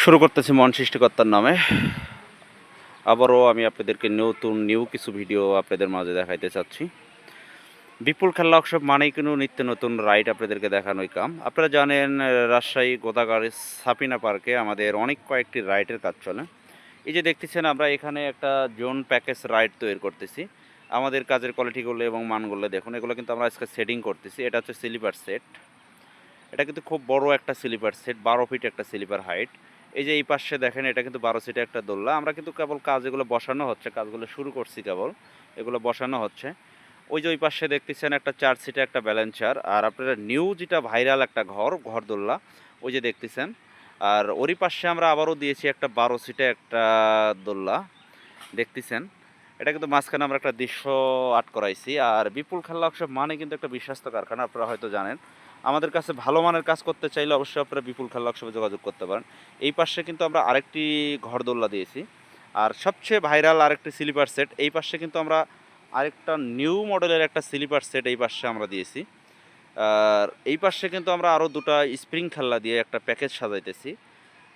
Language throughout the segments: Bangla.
শুরু করতেছি মন সৃষ্টিকর্তার নামে। আবারও আমি আপনাদেরকে নিউ কিছু ভিডিও আপনাদের মাঝে দেখাইতে চাচ্ছি। বিপুল খেলনা ওয়ার্কশপ মানেই কিন্তু নিত্য নতুন রাইড আপনাদেরকে দেখানোই কাম। আপনারা জানেন রাজশাহী গোদাগাড়ি সাপিনা পার্কে আমাদের অনেক কয়েকটি রাইডের কাজ চলে। এই যে দেখতেছেন আমরা এখানে একটা জোন প্যাকেজ রাইড তৈরি করতেছি। আমাদের কাজের কোয়ালিটিগুলো এবং মানগুলো দেখুন, এগুলো কিন্তু আমরা আজকে সেটিং করতেছি। এটা হচ্ছে স্লিপার সেট। এটা কিন্তু খুব বড় একটা স্লিপার সেট, 12 ফিট একটা স্লিপার হাইট। এই যে এই পাশে দেখেন, এটা কিন্তু 12 সিটের একটা দোলনা। আমরা কিন্তু কেবল কাজ এগুলো বসানো হচ্ছে, কাজগুলো শুরু করছি কেবল। এগুলো বসানো হচ্ছে। ওই যে ওই পাশে দেখতেছেন একটা 4 সিটের একটা ব্যালেন্সার। আর আপনারা নিউ যেটা ভাইরাল একটা ঘর দোলনা, ওই যে দেখতেছেন। আর ওরই পাশে আমরা আবারও দিয়েছি একটা 12 সিটের একটা দোলনা, দেখতেছেন। এটা কিন্তু মাঝখানে আমরা একটা দৃশ্য আর্ট করাইছি। আর বিপুল খেলনা ওয়ার্কশপ মানে কিন্তু একটা বিশ্বস্ত কারখানা, আপনারা হয়তো জানেন। আমাদের কাছে ভালো মানের কাজ করতে চাইলে অবশ্যই আপনারা বিপুল খেলনা ওয়ার্কশপে যোগাযোগ করতে পারেন। এই পাশে কিন্তু আমরা আরেকটি ঘরদোল্লা দিয়েছি। আর সবচেয়ে ভাইরাল আরেকটি স্লিপার সেট, এই পাশে কিন্তু আমরা আরেকটা নিউ মডেলের একটা স্লিপার সেট এই পাশে আমরা দিয়েছি। আর এই পাশে কিন্তু আমরা আরও দুটা স্প্রিং খেলনা দিয়ে একটা প্যাকেজ সাজাইতেছি।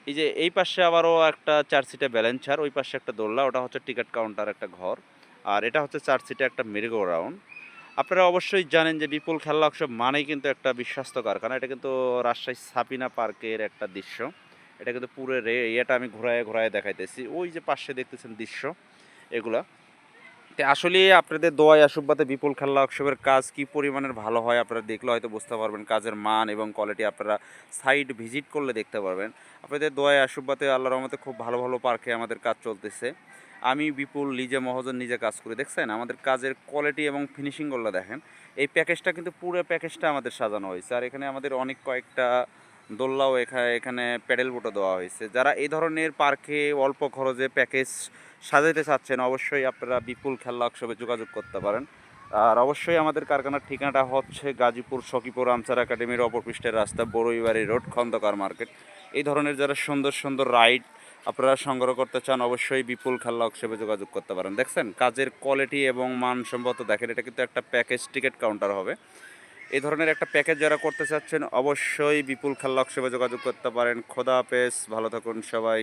এই যে এই পাশে আবারও একটা 4 সিটের ব্যালেন্সার, ওই পাশে একটা দোলনা, ওটা হচ্ছে টিকিট কাউন্টার একটা ঘর। আর এটা হচ্ছে 4 সিটের একটা মেরিগো রাউন্ড। আপনারা অবশ্যই জানেন যে বিপুল খেলনা ওয়ার্কশপ মানেই কিন্তু একটা বিশ্বস্ত কারখানা। এটা কিন্তু রাজশাহী সাপিনা পার্কের একটা দৃশ্য। এটা কিন্তু পুরো ইয়েটা আমি ঘোরায় দেখাইতেছি। ওই যে পাশে দেখতেছেন দৃশ্য এগুলা। আসলে আপনাদের দোয়ায় আশুব্বাতে বিপুল খেলনা ওয়ার্কশপের কাজ কি পরিমাণের ভালো হয় আপনারা দেখলে হয়তো বুঝতে পারবেন। কাজের মান এবং কোয়ালিটি আপনারা সাইট ভিজিট করলে দেখতে পারবেন। আপনাদের দোয়ায় আশুব্বাতে আল্লাহর রহমতে খুব ভালো ভালো পার্কে আমাদের কাজ চলতেছে। আমি বিপুল নিজে মহাজন নিজে কাজ করে দেখছেন আমাদের কাজের কোয়ালিটি এবং ফিনিশিংগুলো দেখেন। এই প্যাকেজটা কিন্তু পুরো প্যাকেজটা আমাদের সাজানো হয়েছে। আর এখানে আমাদের অনেক কয়েকটা দোল্লাও এখানে প্যাডেল বোটও দেওয়া হয়েছে। যারা এই ধরনের পার্কে অল্প খরচে প্যাকেজ সাজাইতে চাচ্ছেন অবশ্যই আপনারা বিপুল খেলনা ওয়ার্কশপে যোগাযোগ করতে পারেন। আর অবশ্যই আমাদের কারখানার ঠিকানাটা হচ্ছে গাজীপুর সখীপুর আনসার একাডেমির অপর পৃষ্ঠের রাস্তা, বড়ইবাড়ি রোড, খন্দকার মার্কেট। এই ধরনের যারা সুন্দর সুন্দর রাইড আপনারা সংগ্রহ করতে চান অবশ্যই বিপুল খেলনা ওয়ার্কশপে যোগাযোগ করতে পারেন। দেখছেন কাজের কোয়ালিটি এবং মানসম্মত দেখেন, এটা কিন্তু একটা প্যাকেজ টিকিট কাউন্টার হবে। এই ধরনের একটা প্যাকেজ যারা করতে চাচ্ছেন অবশ্যই বিপুল খেলনা ওয়ার্কশপে যোগাযোগ করতে পারেন। খোদা হাফেজ, ভালো থাকুন সবাই।